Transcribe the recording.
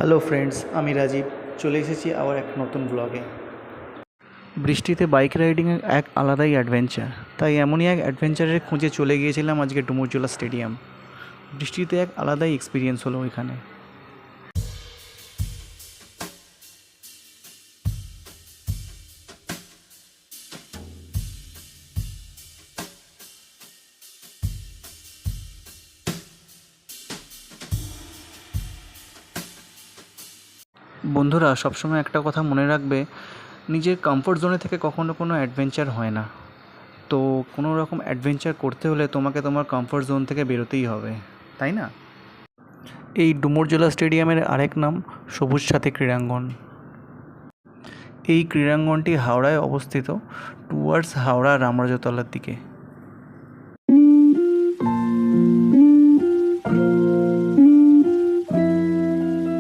Hello friends, আমি রাজীব চলে এসেছি আবার এক নতুন ব্লগে। বৃষ্টিতে বাইক রাইডিং এক আলাদাই অ্যাডভেঞ্চার, তাই এমনই এক অ্যাডভেঞ্চারের খোঁজে চলে গিয়েছিলাম আজকে ডুমুরজলা স্টেডিয়াম। বৃষ্টিতে এক আলাদাই এক্সপিরিয়েন্স হলো ওইখানে। বন্ধুরা, সবসময় একটা কথা মনে রাখবে, নিজের কমফোর্ট জোনে থেকে কখনো কোনো অ্যাডভেঞ্চার হয় না। তো কোনো রকম অ্যাডভেঞ্চার করতে হলে তোমাকে তোমার কমফোর্ট জোন থেকে বেরোতেই হবে, তাই না? এই ডুমুরজলা স্টেডিয়ামের আরেক নাম সবুজ সাথী ক্রীড়াঙ্গন। এই ক্রীড়াঙ্গনটি হাওড়ায় অবস্থিত, টুয়ার্ডস হাওড়া রামরাজতলার দিকে।